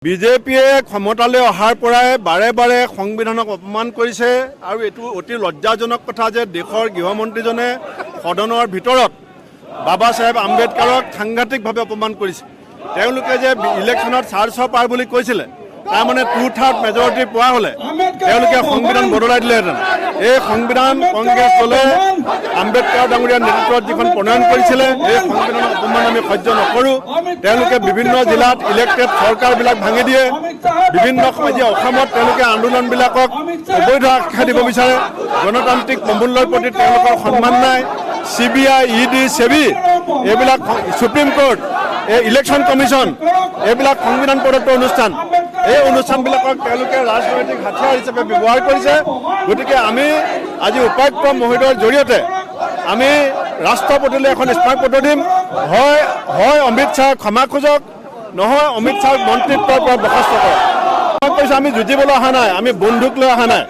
বিজেপিয়ে ক্ষমতালৈ অহাৰ পৰাই বাৰে বাৰে সংবিধানক অপমান কৰিছে আৰু এইটো অতি লজ্জাজনক কথা যে দেশৰ গৃহমন্ত্ৰীজনে সদনৰ ভিতৰত বাবা চাহেব আম্বেদকাৰক সাংঘাতিকভাৱে অপমান কৰিছে। তেওঁলোকে যে ইলেকশ্যনত 400 পাৰ বুলি কৈছিলে, তাৰমানে 2/3 মেজৰিটি পোৱা হ'লে তেওঁলোকে সংবিধান বদলাই দিলেহেঁতেন। এই সংবিধান কংগ্ৰেছ দলে আম্বেদকাৰ ডাঙৰীয়াৰ নেতৃত্বত যিখন প্ৰণয়ন কৰিছিলে, এই সংবিধানৰ অপমান আমি সহ্য নকৰোঁ। তেওঁলোকে বিভিন্ন জিলাত ইলেক্টেড চৰকাৰবিলাক ভাঙি দিয়ে। বিভিন্ন সময় অসমত তেওঁলোকে আন্দোলনবিলাকক অবৈধ আখ্যা দিব বিচাৰে। গণতান্ত্ৰিক প্ৰমূল্যৰ প্ৰতি তেওঁলোকৰ সন্মান নাই। CBI, ED, SEBI এইবিলাক, সুপ্ৰিম কোৰ্ট, এই ইলেকশ্যন কমিশ্যন এইবিলাক সংবিধান প্ৰদত্ত অনুষ্ঠান। এই অনুষ্ঠানবিলাকক তেওঁলোকে ৰাজনৈতিক হাতিয়াৰ হিচাপে ব্যৱহাৰ কৰিছে। গতিকে আমি আজি উপায়ুক্ত মহোদয়ৰ জৰিয়তে আমি ৰাষ্ট্ৰপতিলৈ এখন স্মাৰকপত্ৰ দিম। হয় অমিত শ্বাহ ক্ষমা খোজক, নহয় অমিত শ্বাহ মন্ত্ৰিত্বৰ পৰা বৰ্খাস্ত কৰক। মই কৈছোঁ আমি যুঁজিবলৈ অহা নাই, আমি বন্দুক লৈ অহা নাই।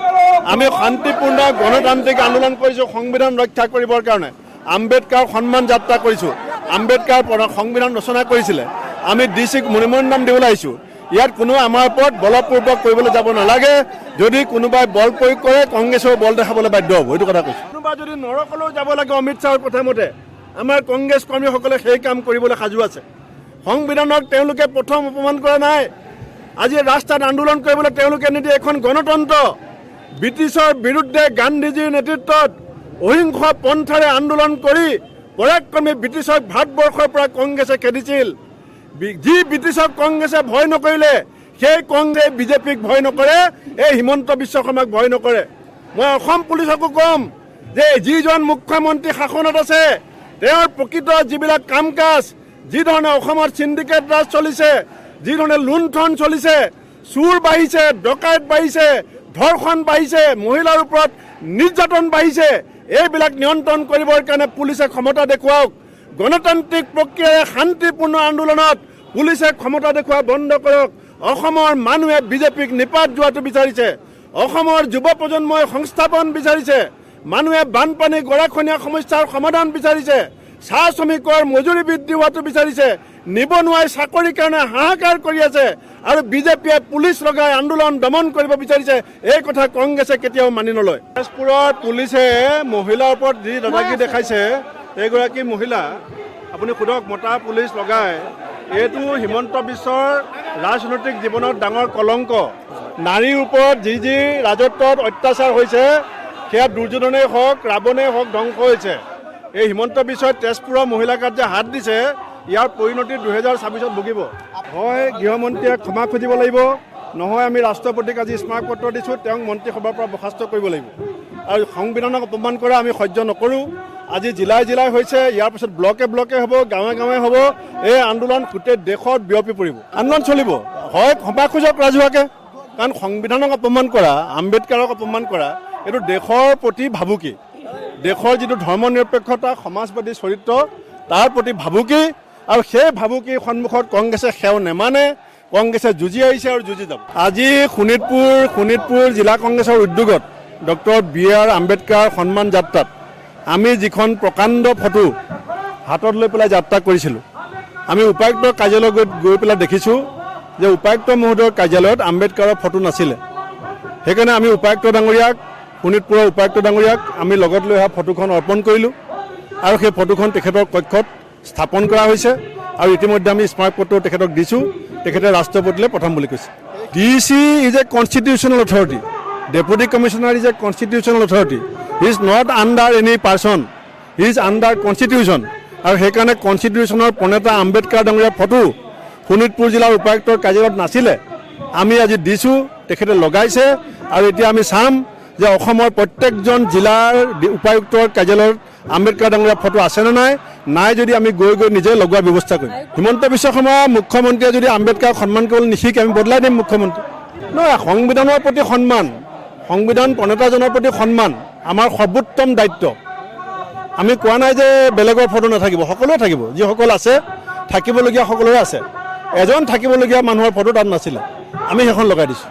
আমি শান্তিপূৰ্ণ গণতান্ত্ৰিক আন্দোলন কৰিছোঁ সংবিধান ৰক্ষা কৰিবৰ কাৰণে। আম্বেদকাৰ সন্মান যাত্ৰা কৰিছোঁ। আম্বেদকাৰ সংবিধান ৰচনা কৰিছিলে। আমি DC মণিমোহন নাম দিবলৈ আহিছোঁ। ইয়াত কোনো আমাৰ ওপৰত বলপূৰ্বক কৰিবলৈ যাব নালাগে। যদি কোনোবাই বল প্ৰয়োগ কৰে, কংগ্ৰেছেও বল দেখাবলৈ বাধ্য হ'ব। এইটো কথা কৈছোঁ। কোনোবা যদি নৰকলৈও যাব লাগে অমিত শ্বাহৰ কথামতে, আমাৰ কংগ্ৰেছ কৰ্মীসকলে সেই কাম কৰিবলৈ সাজু আছে। সংবিধানক তেওঁলোকে প্ৰথম অপমান কৰা নাই। আজি ৰাস্তাত আন্দোলন কৰিবলৈ তেওঁলোকে নিদিয়ে। এখন গণতন্ত্ৰ। ব্ৰিটিছৰ বিৰুদ্ধে গান্ধীজীৰ নেতৃত্বত অহিংস পন্থাৰে আন্দোলন কৰি পৰাক্ৰমী ব্ৰিটিছক ভাৰতবৰ্ষৰ পৰা কংগ্ৰেছে খেদিছিল। যি ব্ৰিটিছক কংগ্ৰেছে ভয় নকৰিলে, সেই কংগ্ৰেছে বিজেপিক ভয় নকৰে, এই হিমন্ত বিশ্ব শৰ্মাক ভয় নকৰে। মই অসম পুলিচকো ক'ম যে যিজন মুখ্যমন্ত্ৰী শাসনত আছে, তেওঁৰ প্ৰকৃত যিবিলাক কাম কাজ, যি ধৰণে অসমত চিণ্ডিকেট ৰাজ চলিছে, যি ধৰণে লুণ্ঠন চলিছে, চুৰ বাঢ়িছে, ডকাইত বাঢ়িছে, ধৰ্ষণ বাঢ়িছে, মহিলাৰ ওপৰত নিৰ্যাতন বাঢ়িছে, এইবিলাক নিয়ন্ত্ৰণ কৰিবৰ কাৰণে পুলিচে ক্ষমতা দেখুৱাওক। গণতান্ত্ৰিক প্ৰক্ৰিয়াৰে শান্তিপূৰ্ণ আন্দোলনত পুলিচে ক্ষমতা দেখুওৱা বন্ধ কৰক। অসমৰ মানুহে বিজেপিক নিপাত যোৱাটো বিচাৰিছে। অসমৰ যুৱ প্ৰজন্মই সংস্থাপন বিচাৰিছে। মানুহে বানপানী গৰাখহনীয়া সমস্যাৰ সমাধান বিচাৰিছে। চাহ শ্ৰমিকৰ মজুৰি বৃদ্ধি হোৱাটো বিচাৰিছে। নিবনুৱাই চাকৰিৰ কাৰণে হাহাকাৰ কৰি আছে আৰু বিজেপিয়ে পুলিচ লগাই আন্দোলন দমন কৰিব বিচাৰিছে। এই কথা কংগ্ৰেছে কেতিয়াও মানি নলয়। তেজপুৰত পুলিচে মহিলাৰ ওপৰত যি দাদাগিৰি দেখাইছে, এইগৰাকী মহিলা আপুনি সোধক, মতা পুলিচ লগাই, এইটো হিমন্ত বিশ্বৰ ৰাজনৈতিক জীৱনত ডাঙৰ কলংক। নাৰীৰ ওপৰত যি ৰাজত্বত অত্যাচাৰ হৈছে, সেয়া দুৰ্যোধনেই হওক, ৰাৱণেই হওক ধ্বংস হৈছে। এই হিমন্ত বিশ্বই তেজপুৰৰ মহিলাকাত যে হাত দিছে, ইয়াৰ পৰিণতি 2026ত ভুগিব। হয় গৃহমন্ত্ৰীয়ে ক্ষমা খুজিব লাগিব, নহয় আমি ৰাষ্ট্ৰপতিক আজি স্মাৰকপত্ৰ দিছোঁ, তেওঁক মন্ত্ৰীসভাৰ পৰা বৰ্খাস্ত কৰিব লাগিব। আৰু সংবিধানক অপমান কৰা আমি সহ্য নকৰোঁ। আজি জিলাই জিলাই হৈছে, ইয়াৰ পিছত ব্লকে ব্লকে হ'ব, গাঁৱে গাঁৱে হ'ব। এই আন্দোলন গোটেই দেশত বিয়পি পৰিব, আন্দোলন চলিব। হয় ক্ষমা খোজক ৰাজহুৱাকৈ, কাৰণ সংবিধানক অপমান কৰা, আম্বেদকাৰক অপমান কৰা, এইটো দেশৰ প্ৰতি ভাবুকি। দেশৰ যিটো ধৰ্ম নিৰপেক্ষতা, সমাজবাদী চৰিত্ৰ, তাৰ প্ৰতি ভাবুকি। আৰু সেই ভাবুকিৰ সন্মুখত কংগ্ৰেছে সেও নেমানে। কংগ্ৰেছে যুঁজি আহিছে আৰু যুঁজি যাব। আজি শোণিতপুৰ জিলা কংগ্ৰেছৰ উদ্যোগত ডক্টৰ BR আম্বেদকাৰ সন্মান যাত্ৰাত আমি যিখন প্ৰকাণ্ড ফটো হাতত লৈ পেলাই যাত্ৰা কৰিছিলোঁ, আমি উপায়ুক্তৰ কাৰ্যালয়ত গৈ পেলাই দেখিছোঁ যে উপায়ুক্ত মহোদয়ৰ কাৰ্যালয়ত আম্বেদকাৰৰ ফটো নাছিলে। সেইকাৰণে আমি উপায়ুক্ত ডাঙৰীয়াক, শোণিতপুৰৰ উপায়ুক্ত ডাঙৰীয়াক আমি লগত লৈ অহা ফটোখন অৰ্পণ কৰিলোঁ আৰু সেই ফটোখন তেখেতৰ কক্ষত স্থাপন কৰা হৈছে। আৰু ইতিমধ্যে আমি স্মাৰকপত্ৰ তেখেতক দিছোঁ। তেখেতে ৰাষ্ট্ৰপতিলৈ পঠাম বুলি কৈছে। DC is a constitutional authority, deputy commissioner is a constitutional authority. He is not under any person, he is under constitution. আৰু সেইকাৰণে কনষ্টিটিউশ্যনৰ প্ৰণেতা আম্বেদকাৰ ডাঙৰীয়াৰ ফটো শোণিতপুৰ জিলাৰ উপায়ুক্তৰ কাৰ্যালয়ত নাছিলে, আমি আজি দিছোঁ, তেখেতে লগাইছে। আৰু এতিয়া আমি চাম যে অসমৰ প্ৰত্যেকজন জিলাৰ উপায়ুক্তৰ কাৰ্যালয়ত আম্বেদকাৰ ডাঙৰীয়াৰ ফটো আছেনে নাই যদি আমি গৈ নিজে লগোৱাৰ ব্যৱস্থা কৰিম। হিমন্ত বিশ্ব শৰ্মা মুখ্যমন্ত্ৰীয়ে যদি আম্বেদকাৰক সন্মান কৰিবলৈ নিশিকে, আমি বদলাই দিম মুখ্যমন্ত্ৰী। নহয়, সংবিধানৰ প্ৰতি সন্মান, সংবিধান প্ৰণেতাজনৰ প্ৰতি সন্মান আমাৰ সৰ্বোত্তম দায়িত্ব। আমি কোৱা নাই যে বেলেগৰ ফটো নাথাকিব, সকলোৱে থাকিব। যিসকল আছে, থাকিবলগীয়া সকলোৰে আছে। এজন থাকিবলগীয়া মানুহৰ ফটো তাত নাছিলে, আমি সেইখন লগাই দিছোঁ।